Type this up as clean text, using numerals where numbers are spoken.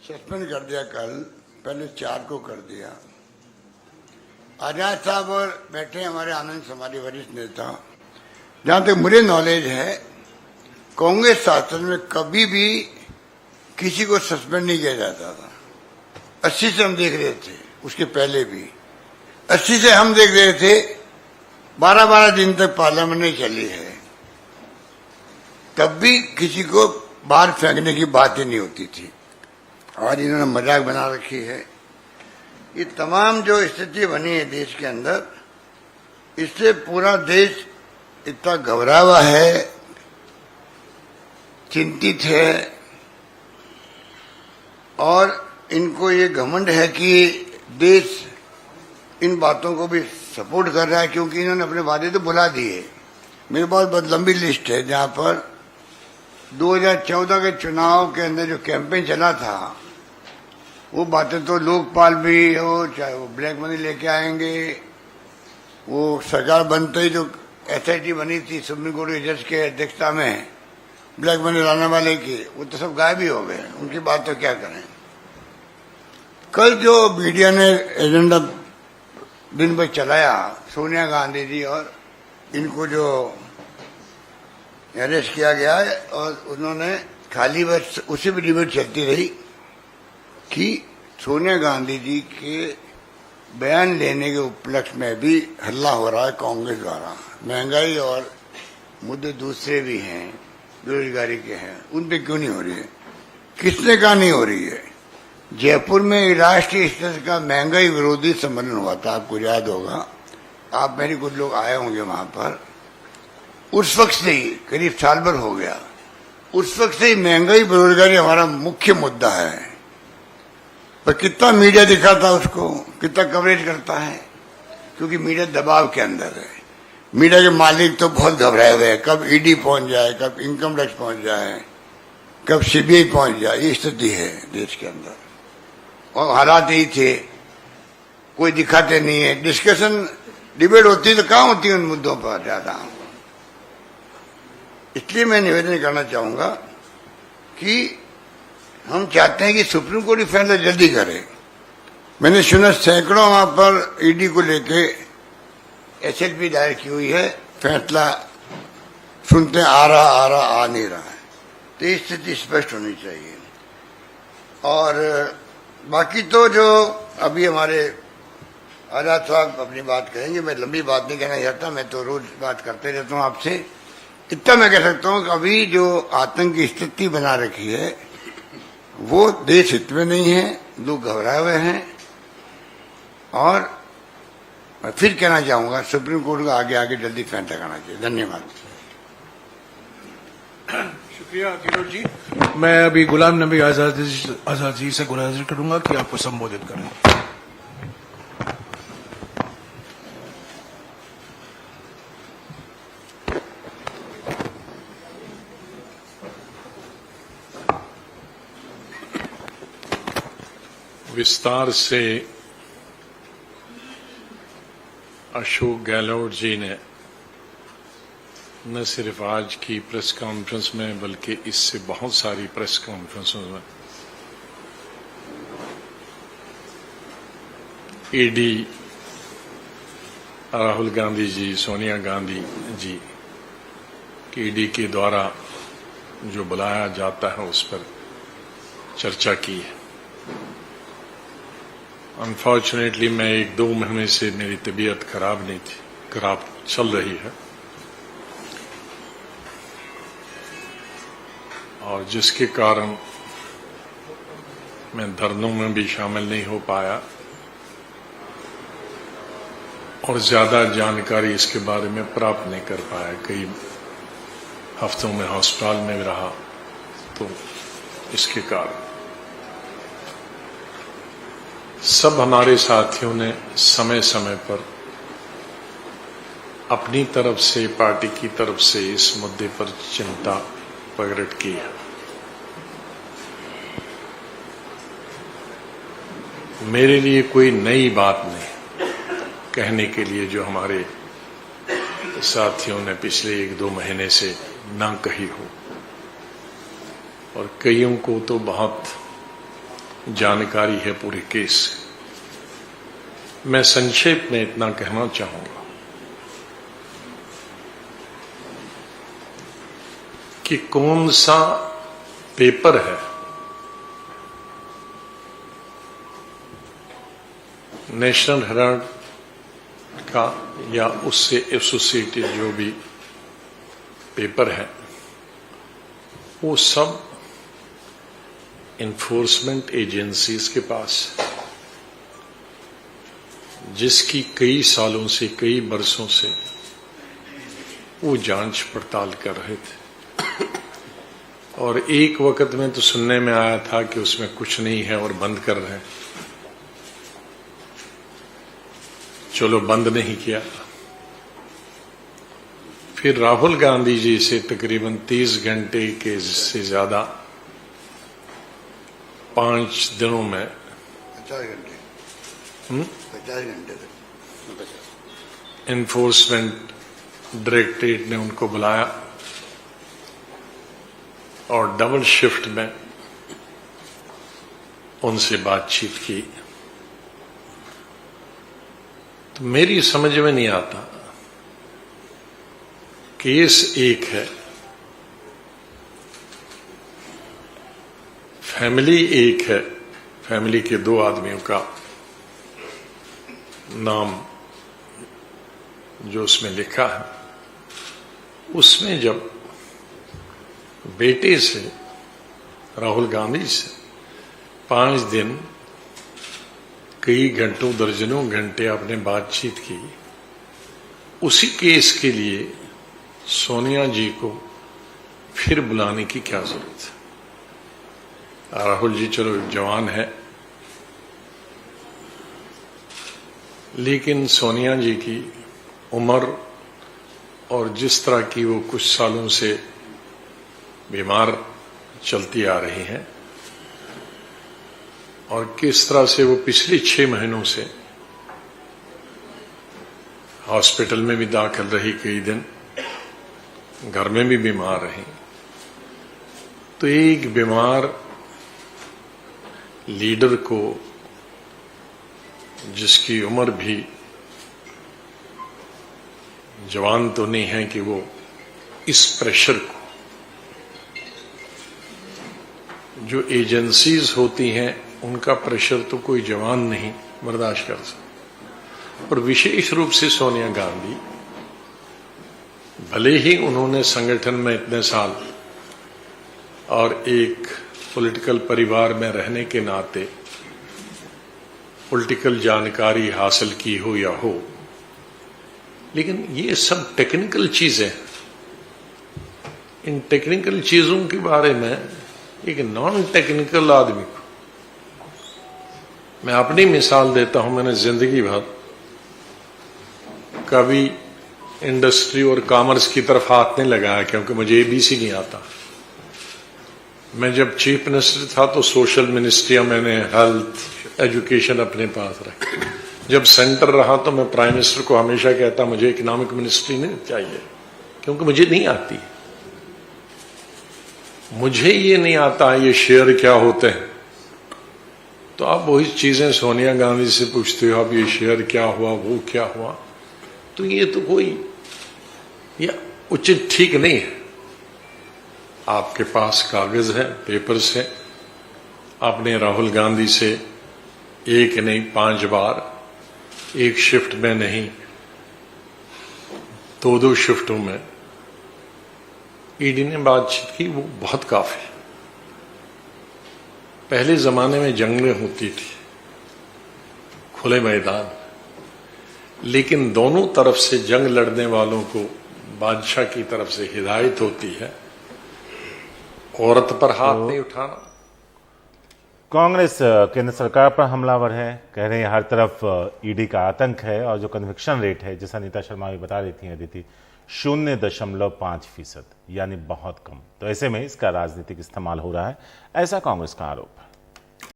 Suspend कर दिया कल, पहले 4 को कर दिया। आजाद साहब और बैठे हमारे आनंद समाज वरिष्ठ नेता, जहां तक मुझे नॉलेज है कांग्रेस शासन में कभी भी किसी को सस्पेंड नहीं किया जाता था। 80 से हम देख रहे थे, उसके पहले भी 80 से हम देख रहे थे 12-12 दिन तक पार्लियामेंट नहीं चली है, तब भी किसी को बाहर फेंकने की बात ही नहीं होती थी। आज इन्होंने मजाक बना रखी है। ये तमाम जो स्थिति बनी है देश के अंदर, इससे पूरा देश इतना घबरा हुआ है, चिंतित है, और इनको ये घमंड है कि देश इन बातों को भी सपोर्ट कर रहा है, क्योंकि इन्होंने अपने वादे तो भुला दिए। मेरे पास बहुत लंबी लिस्ट है जहां पर 2014 के चुनाव के अंदर जो कैंपेन चला था, वो बातें तो लोकपाल भी हो, चाहे वो ब्लैक मनी लेके आएंगे, वो सरकार बनते ही जो SIT बनी थी सुप्रीम कोर्ट के जज के अध्यक्षता में ब्लैक मनी लाने वाले की, वो तो सब गायब ही हो गए। उनकी बात तो क्या करें। कल जो मीडिया ने एजेंडा दिन भर चलाया, सोनिया गांधी जी और इनको जो अरेस्ट किया गया है, और उन्होंने खाली बस उसी भी डिबेट चलती रही कि सोनिया गांधी जी के बयान लेने के उपलक्ष्य में भी हल्ला हो रहा है कांग्रेस द्वारा। महंगाई और मुद्दे दूसरे भी हैं, बेरोजगारी के हैं, उन पे क्यों नहीं हो रही है? किसने कहा नहीं हो रही है? जयपुर में राष्ट्रीय स्तर का महंगाई विरोधी सम्मेलन हुआ था, आपको याद होगा। आप मेरे कुछ लोग आए होंगे वहां पर। उस वक्त से ही करीब साल भर हो गया, उस वक्त से ही महंगाई बेरोजगारी हमारा मुख्य मुद्दा है। पर कितना मीडिया दिखाता है उसको, कितना कवरेज करता है, क्योंकि मीडिया दबाव के अंदर है। मीडिया के मालिक तो बहुत घबराए हुए हैं, कब ED पहुंच जाए, कब इनकम टैक्स पहुंच जाए, कब CBI पहुंच जाए। ये स्थिति है देश के अंदर, और हालात यही थे। कोई दिखाते नहीं है, डिस्कशन डिबेट होती है तो कहां होती है उन मुद्दों पर ज्यादा। इसलिए मैं निवेदन करना चाहूंगा कि हम चाहते हैं कि सुप्रीम कोर्ट ही फैसला जल्दी करे। मैंने सुना सैकड़ों वहां पर ED को लेके SLP दायर की हुई है, फैसला सुनते आ नहीं रहा है। तो ये स्थिति स्पष्ट होनी चाहिए। और बाकी तो जो अभी हमारे आजाद साहब अपनी बात कहेंगे, मैं लंबी बात नहीं कहना चाहता, मैं तो रोज बात करते रहता हूं आपसे। इतना मैं कह सकता हूं कि अभी जो आतंक की स्थिति बना रखी है वो देश हित में नहीं है, लोग घबराए हुए हैं। और मैं फिर कहना चाहूंगा सुप्रीम कोर्ट को आगे जल्दी फैसला करना चाहिए। धन्यवाद। शुक्रिया किशोर जी। मैं अभी गुलाम नबी आजाद जी से गुजारिश करूंगा कि आपको संबोधित करें। विस्तार से अशोक गहलोत जी ने न सिर्फ आज की प्रेस कॉन्फ्रेंस में बल्कि इससे बहुत सारी प्रेस कॉन्फ्रेंसों में ED राहुल गांधी जी, सोनिया गांधी जी की ED के द्वारा जो बुलाया जाता है उस पर चर्चा की है। अनफॉर्चुनेटली मैं 1-2 महीने से मेरी तबीयत खराब नहीं थी, खराब चल रही है, और जिसके कारण मैं धरनों में भी शामिल नहीं हो पाया और ज्यादा जानकारी इसके बारे में प्राप्त नहीं कर पाया। कई हफ्तों में अस्पताल में रहा, तो इसके कारण सब हमारे साथियों ने समय समय पर अपनी तरफ से, पार्टी की तरफ से इस मुद्दे पर चिंता प्रकट की है। मेरे लिए कोई नई बात नहीं कहने के लिए जो हमारे साथियों ने पिछले 1-2 महीने से ना कही हो, और कईयों को तो बहुत जानकारी है पूरे केस की। मैं संक्षेप में इतना कहना चाहूंगा कि कौन सा पेपर है नेशनल हेराल्ड का या उससे एसोसिएटेड जो भी पेपर है, वो सब इन्फोर्समेंट एजेंसीज के पास है, जिसकी कई सालों से, कई बरसों से वो जांच पड़ताल कर रहे थे। और एक वक्त में तो सुनने में आया था कि उसमें कुछ नहीं है और बंद कर रहे हैं। चलो, बंद नहीं किया। फिर राहुल गांधी जी से तकरीबन 30 घंटे के से ज्यादा 5 दिनों में 50 घंटे 50 घंटे तक इन्फोर्समेंट डायरेक्टरेट ने उनको बुलाया और डबल शिफ्ट में उनसे बातचीत की। तो मेरी समझ में नहीं आता, केस एक है, फैमिली एक है, फैमिली के 2 आदमियों का नाम जो उसमें लिखा है, उसमें जब बेटे से, राहुल गांधी से 5 दिन कई घंटों, दर्जनों घंटे आपने बातचीत की, उसी केस के लिए सोनिया जी को फिर बुलाने की क्या जरूरत है? राहुल जी चलो जवान है, लेकिन सोनिया जी की उम्र और जिस तरह की वो कुछ सालों से बीमार चलती आ रही हैं और किस तरह से वो पिछले 6 महीनों से हॉस्पिटल में भी दाखिल रही, कई दिन घर में भी बीमार रही, तो एक बीमार लीडर को, जिसकी उम्र भी जवान तो नहीं है कि वो इस प्रेशर को, जो एजेंसीज होती हैं उनका प्रेशर तो कोई जवान नहीं बर्दाश्त कर सकता। और विशेष रूप से सोनिया गांधी, भले ही उन्होंने संगठन में इतने साल और एक पॉलिटिकल परिवार में रहने के नाते पॉलिटिकल जानकारी हासिल की हो या हो, लेकिन ये सब टेक्निकल चीजें, इन टेक्निकल चीजों के बारे में एक नॉन टेक्निकल आदमी को, मैं अपनी मिसाल देता हूं, मैंने जिंदगी भर कभी इंडस्ट्री और कॉमर्स की तरफ हाथ नहीं लगाया, क्योंकि मुझे एबीसी नहीं आता। मैं जब चीफ मिनिस्टर था तो सोशल मिनिस्ट्री, मैंने हेल्थ, एजुकेशन अपने पास रखी। जब सेंटर रहा तो मैं प्राइम मिनिस्टर को हमेशा कहता मुझे इकोनॉमिक मिनिस्ट्री नहीं चाहिए, क्योंकि मुझे नहीं आती। मुझे ये नहीं आता ये शेयर क्या होते हैं। तो आप वही चीजें सोनिया गांधी से पूछते हो, अब ये शेयर क्या हुआ, वो क्या हुआ, तो ये तो कोई ये उचित ठीक नहीं है। आपके पास कागज है, पेपर्स है, आपने राहुल गांधी से एक नहीं 5 बार, एक शिफ्ट में नहीं 2-2 शिफ्टों में ईडी ने बातचीत की, वो बहुत काफी। पहले जमाने में जंगें होती थी खुले मैदान, लेकिन दोनों तरफ से जंग लड़ने वालों को बादशाह की तरफ से हिदायत होती है, औरत पर हाथ नहीं उठाना। कांग्रेस केंद्र सरकार पर हमलावर है, कह रहे हैं हर तरफ ईडी का आतंक है, और जो कन्विक्शन रेट है, जैसा नीता शर्मा भी बता रही थी अदिति, 0.5%, यानी बहुत कम। तो ऐसे में इसका राजनीतिक इस्तेमाल हो रहा है, ऐसा कांग्रेस का आरोप है।